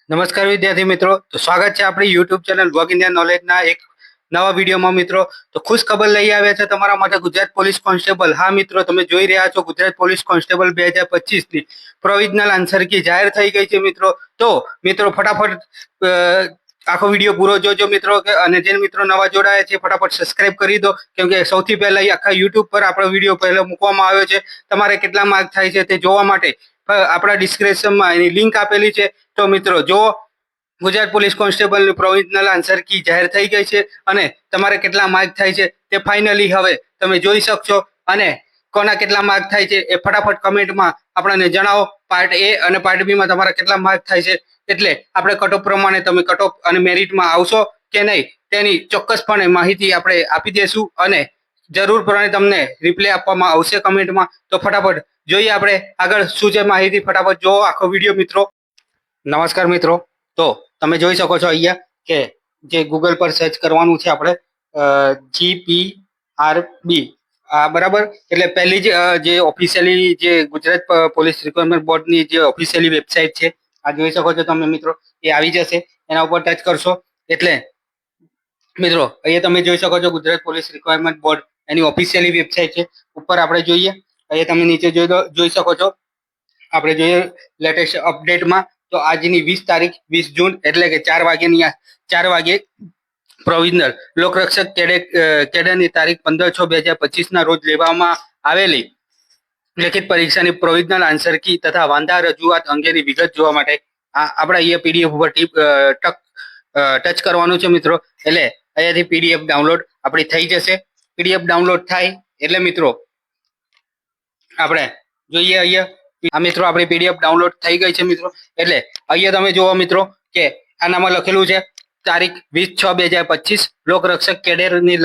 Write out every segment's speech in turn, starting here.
નમસ્કાર વિદ્યાર્થી મિત્રો, તો સ્વાગત છે આપણી યુટ્યુબ ચેનલ વર્ક ઇન્ડિયા નોલેજના એક નવા વિડીયોમાં. મિત્રો, તો ખુશ ખબર લઈ આવ્યા છે તમારા માટે ગુજરાત પોલીસ કોન્સ્ટેબલ. હા મિત્રો, તમે જોઈ રહ્યા છો ગુજરાત પોલીસ કોન્સ્ટેબલ 2025ની પ્રોવિઝનલ આન્સર કી જાહેર થઈ ગઈ છે મિત્રો. તો મિત્રો ફટાફટ આખો વિડીયો પૂરો જોજો મિત્રો, અને જે મિત્રો નવા જોડાયા છે ફટાફટ સબસ્ક્રાઇબ કરી દો, કેમ કે સૌથી પહેલા આખા યુટ્યુબ પર આપણો વિડીયો પહેલો મૂકવામાં આવ્યો છે. તમારે કેટલા માર્ક થાય છે તે જોવા માટે આપણા ડિસ્ક્રિપ્શનમાં એની લિંક આપેલી છે. તો મિત્રો જો ગુજરાત પોલીસ કોન્સ્ટેબલની પ્રોવિઝનલ આન્સર કી જાહેર થઈ ગઈ છે અને તમારે કેટલા માર્ક થાય છે તે ફાઇનલી હવે તમે જોઈ શકશો. અને કોના કેટલા માર્ક થાય છે એ ફટાફટ કમેન્ટમાં આપણને જણાવો. પાર્ટ એ અને પાર્ટ બી માં તમારા કેટલા માર્ક થાય છે, એટલે આપણે કટઓફ પ્રમાણે તમે કટઓફ અને મેરિટમાં આવશો કે નહીં તેની ચોક્કસપણે માહિતી આપણે આપી દેશું, અને જરૂર પ્રમાણે તમને રિપ્લાય આપવામાં આવશે કમેન્ટમાં. તો ફટાફટ જોઈએ આપણે આગળ શું છે માહિતી. ફટાફટ જોવો આખો વિડીયો મિત્રો. નમસ્કાર મિત્રો, તો તમે જોઈ શકો છો અહીંયા કે જે ગૂગલ પર સર્ચ કરવાનું છે આપણે GPRB, બરાબર. એટલે પહેલી જે ઓફિશિયલી જે ગુજરાત પોલીસ રિક્વાયરમેન્ટ બોર્ડની જે ઓફિશિયલી વેબસાઇટ છે, આ જોઈ શકો છો તમે મિત્રો, એ આવી જશે. એના ઉપર ટચ કરશો એટલે મિત્રો અહીંયા તમે જોઈ શકો છો ગુજરાત પોલીસ રિક્વાયરમેન્ટ બોર્ડ એની ઓફિશિયલી વેબસાઇટ છે. ઉપર આપણે જોઈએ, અહીંયા તમે નીચે જોઈ શકો છો. આપણે જોઈએ લેટેસ્ટ અપડેટમાં, તો આજની 20 તારીખ 20 જૂન એટલે કે 4 વાગે પ્રોવિઝનલ લોકરક્ષક કેડરની તારીખ 15/6/2025 ના રોજ લેવામાં આવેલી લેખિત પરીક્ષાની પ્રોવિઝનલ આન્સર કી તથા વાંધા રજૂઆત અંગેની વિગત જોવા માટે આપણે અહીંયા પીડીએફ ઉપર ટચ કરવાનું છે મિત્રો. એટલે અહીંયાથી પીડીએફ ડાઉનલોડ આપણી થઈ જશે. પીડીએફ ડાઉનલોડ થાય એટલે મિત્રો આપણે જોઈએ અહીંયા મિત્રો આપણી પીડીએફ ડાઉનલોડ થઈ ગઈ છે મિત્રો. એટલે અહીંયા તમે જુઓ મિત્રો કે આનામાં લખેલું છે તારીખ 20/6/2025 લોકરક્ષક કેડરની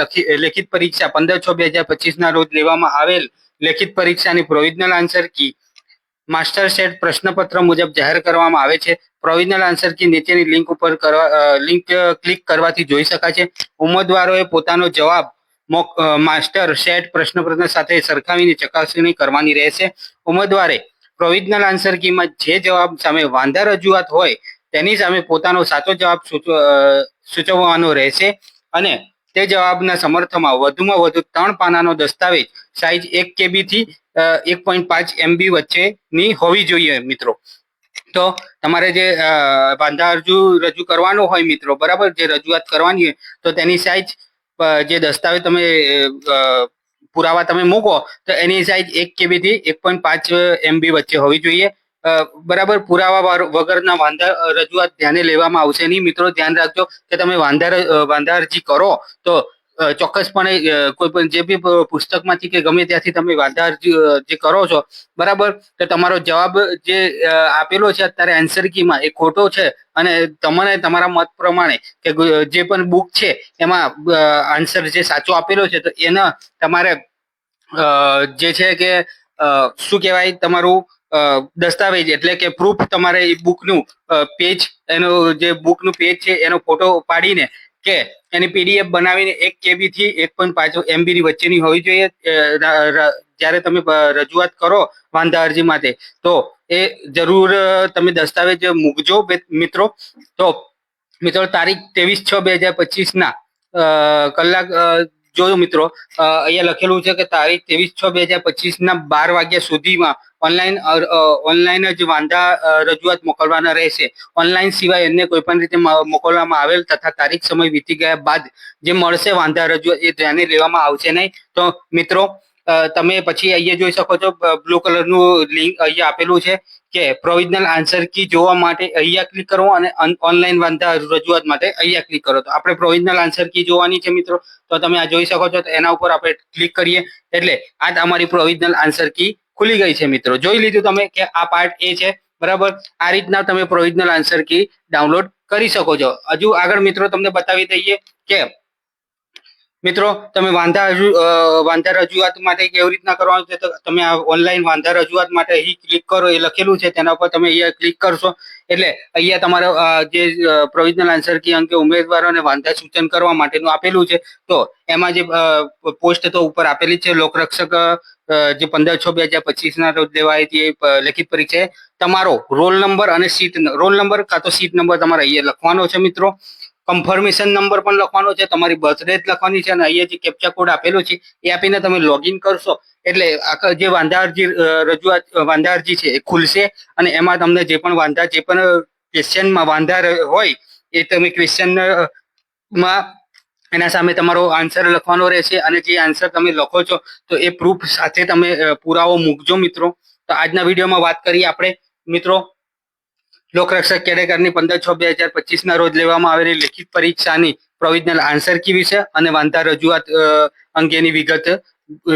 લેખિત પરીક્ષા 15/6/2025 ના રોજ લેવામાં આવેલ લેખિત પરીક્ષાની provisional answer key master set પ્રશ્નપત્ર મુજબ જાહેર કરવામાં આવે છે. પ્રોવિઝનલ આન્સર કી નીચેની લિંક ક્લિક કરવાથી જોઈ શકાય છે. ઉમેદવારોએ પોતાનો જવાબ માસ્ટર સેટ પ્રશ્નપત્ર સાથે સરખાવીને ચકાસણી કરવાની રહેશે. ઉમેદવારે પ્રોવિઝનલ આન્સર કીમાં જે જવાબ સામે વાંધા રજૂઆત હોય તેની સામે પોતાનો સાચો જવાબ સૂચવવાનો રહેશે, અને તે જવાબના સમર્થનમાં વધુમાં વધુ 3 પાનાનો દસ્તાવેજ સાઇઝ 1 KB થી 1.5 MB વચ્ચેની હોવી જોઈએ મિત્રો. તો તમારે જે વાંધા રજૂ કરવાનો હોય મિત્રો, બરાબર, જે રજૂઆત કરવાની હોય તો તેની સાઇઝ જે દસ્તાવેજ તમે પુરાવા તમે મૂકો તો એની સાઇઝ 1 KB થી 1.5 MB વચ્ચે હોવી જોઈએ. બરાબર. પુરાવા વગરના વાંધા રજૂઆત ધ્યાને લેવામાં આવશે નહીં મિત્રો. ધ્યાન રાખજો કે તમે વાંધા અરજી કરો તો ચોક્કસપણે કોઈ પણ જે બી પુસ્તકમાંથી કે ગમે ત્યાંથી તમે વાંધા અરજી જે કરો છો, બરાબર, તો તમારો જવાબ જે આપેલો છે અત્યારે આન્સર કીમાં એ ખોટો છે, અને તમને તમારા મત પ્રમાણે કે જે પણ બુક છે એમાં આન્સર જે સાચો આપેલો છે તો એના તમારે જે છે કે શું કહેવાય, તમારું દસ્તાવેજ એટલે કે પ્રૂફ તમારે એ બુકનું પેજ, એનું જે બુકનું પેજ છે એનો ફોટો પાડીને કે એની પીડીએફ બનાવીને 1 KB થી 1.5 MB ની વચ્ચેની હોવી જોઈએ. જ્યારે તમે રજૂઆત કરો વાંધા અરજી માટે તો એ જરૂર તમે દસ્તાવેજ મૂકજો મિત્રો. તો મિત્રો તારીખ 23/6/2025 ના કલાક જોયું મિત્રો, અહીંયા લખેલું છે કે તારીખ 23/6/2025 ના 12 વાગ્યા સુધીમાં ઓનલાઈન જ વાંધા રજૂઆત મોકલવાના રહેશે. ઓનલાઈન સિવાય અન્ય કોઈ પણ રીતે મોકલવામાં આવેલ તથા તારીખ સમય વીતી ગયા બાદ જે મળશે વાંધા રજૂઆત એ ધ્યાને લેવામાં આવશે નહીં. તો મિત્રો તમે પછી અહીંયા જોઈ શકો છો બ્લુ કલરનું લિંક અહીંયા આપેલું છે કે પ્રોવિઝનલ આન્સર કી જોવા માટે અહીંયા ક્લિક કરો, અને ઓનલાઈન વાંધા રજૂઆત માટે અહીંયા ક્લિક કરો. તો આપણે પ્રોવિઝનલ આન્સર કી જોવાની છે મિત્રો. તો તમે આ જોઈ શકો છો. તો એના ઉપર આપણે ક્લિક કરીએ એટલે આ અમારી પ્રોવિઝનલ આન્સર કી ખુલી ગઈ છે મિત્રો. જોઈ લીધું તમે કે આ પાર્ટ એ છે, બરાબર. આ રીતના તમે પ્રોવિઝનલ આન્સર કી ડાઉનલોડ કરી શકો છો. હજુ આગળ મિત્રો તમને બતાવી દઈએ કે મિત્રો તમે વાંધા રજૂઆત માટે કેવી રીતના કરવાનું છે. તો તમે આ ઓનલાઈન વાંધા રજૂઆત માટે અહીં ક્લિક કરો, એ લખેલું છે તેના ઉપર તમે અહીંયા ક્લિક કરશો એટલે અહીંયા તમારે જે પ્રોવિઝનલ આન્સર કી અંગે ઉમેદવારોને વાંધા સૂચન કરવા માટેનું આપેલું છે. તો એમાં જે પોસ્ટ તો ઉપર આપેલી છે લોકરક્ષક જે 15/6/2025 ના રોજ લેવાઈ હતી લેખિત પરીક્ષા તમારો રોલ નંબર અને રોલ નંબર કાં તો સીટ નંબર તમારે અહીંયા લખવાનો છે મિત્રો. કન્ફર્મેશન નંબર પણ લખવાનો છે, તમારી બર્થ ડેટ લખવાની છે અને અહીંયા જે કેપ્ચા કોડ આપેલો છે એ આપીને તમે લોગિન કરશો એટલે જે વાંધા અરજી વાંધા અરજી છે એ ખુલશે અને એમાં તમને જે પણ ક્વેશ્ચનમાં વાંધા હોય એ તમે ક્વેશ્ચનમાં એના સામે તમારો આન્સર લખવાનો રહેશે અને જે આન્સર તમે લખો છો તો એ પ્રૂફ સાથે તમે પુરાવો મૂકજો મિત્રો. તો આજના વિડીયોમાં વાત કરીએ આપણે મિત્રો લોકરક્ષક કેડેકરની 15/6/2025 રોજ લેવામાં આવેલી લિખિત પરીક્ષાની પ્રોવિઝનલ આન્સર કી વિશે અને વાંધા રજૂઆત અંગેની વિગત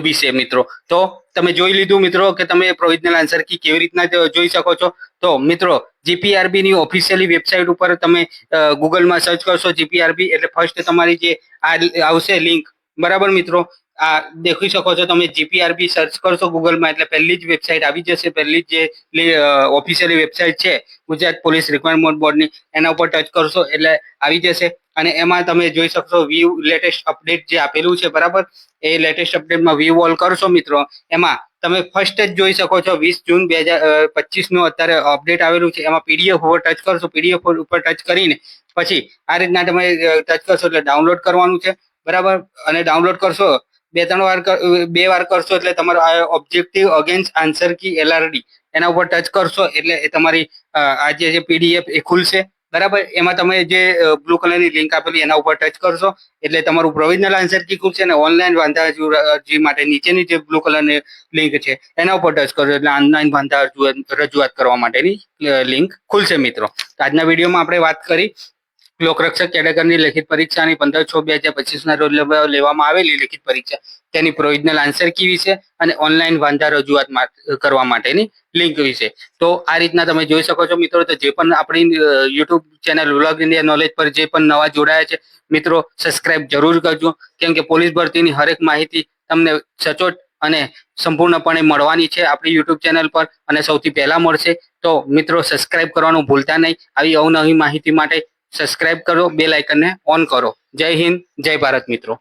વિશે મિત્રો. તો તમે જોઈ લીધું મિત્રો કે તમે પ્રોવિઝનલ આન્સર કી કેવી રીતના જોઈ શકો છો. તો મિત્રો જીપીઆરબી ની ઓફિશિયલી વેબસાઇટ ઉપર તમે ગૂગલમાં સર્ચ કરશો જીપીઆરબી એટલે ફર્સ્ટ તમારી જે આવશે લિંક, બરાબર મિત્રો, આ દેખી શકો છો તમે જીપીઆરબી સર્ચ કરશો ગૂગલમાં એટલે પહેલી જ વેબસાઇટ આવી જશે. પહેલી જ જે ઓફિશિયલી વેબસાઇટ છે ગુજરાત પોલીસ રિક્વાયરમેન્ટ બોર્ડની, એના ઉપર ટચ કરશો એટલે આવી જશે અને એમાં તમે જોઈ શકશો વ્યૂ લેટેસ્ટ અપડેટ જે આપેલું છે, બરાબર. એ લેટેસ્ટ અપડેટમાં વ્યૂ ઓલ કરશો મિત્રો, એમાં તમે ફર્સ્ટ જ જોઈ શકો છો 20 જૂન 2025 નું અત્યારે અપડેટ આવેલું છે. એમાં પીડીએફ ઉપર ટચ કરશો, પીડીએફ ઉપર ટચ કરીને પછી આ રીતના તમે ટચ કરશો એટલે ડાઉનલોડ કરવાનું છે, બરાબર. અને ડાઉનલોડ કરશો બે વાર કરશો એટલે તમારો objective against answer key LRD એના ઉપર ટચ કરશો એટલે એ તમારી આ જે પીડીએફ એ ખુલશે, બરાબર. એમાં તમે જે બ્લુ કલરની લિંક આપેલી એના ઉપર ટચ કરશો એટલે તમારું પ્રોવિઝનલ આન્સર કી ખુલશે અને ઓનલાઈન વાંધા અરજી માટે નીચેની જે બ્લુ કલરની લિંક છે એના ઉપર ટચ કરશો એટલે ઓનલાઈન વાંધા રજૂઆત કરવા માટેની લિંક ખુલશે મિત્રો. તો આજના વિડીયોમાં આપણે વાત કરી લોકરક્ષક કેડેકરની લેખિત પરીક્ષાની 15/6/2025 રોજ લેવામાં આવેલી લેખિત પરીક્ષા તેની પ્રોવિઝનલ આન્સર કી વિશે અને ઓનલાઈન વાંધા રજૂઆત કરવા માટેની લિંક વિશે. તો આ રીતના તમે જોઈ શકો છો મિત્રો. તો જે પણ આપણી YouTube channel vlog India knowledge પર જે પણ નવા જોડાયા છે મિત્રો, સબસ્ક્રાઇબ જરૂર કરજો, કેમ કે પોલીસ ભરતીની હરેક માહિતી તમને સચોટ અને સંપૂર્ણપણે મળવાની છે આપણી યુટ્યુબ ચેનલ પર અને સૌથી પહેલા મળશે. તો મિત્રો સબસ્ક્રાઇબ કરવાનું ભૂલતા નહીં. આવી અવનવી માહિતી માટે સબસ્ક્રાઇબ કરો, બેલ આઇકનને ઓન કરો. જય હિન્દ, જય ભારત મિત્રો.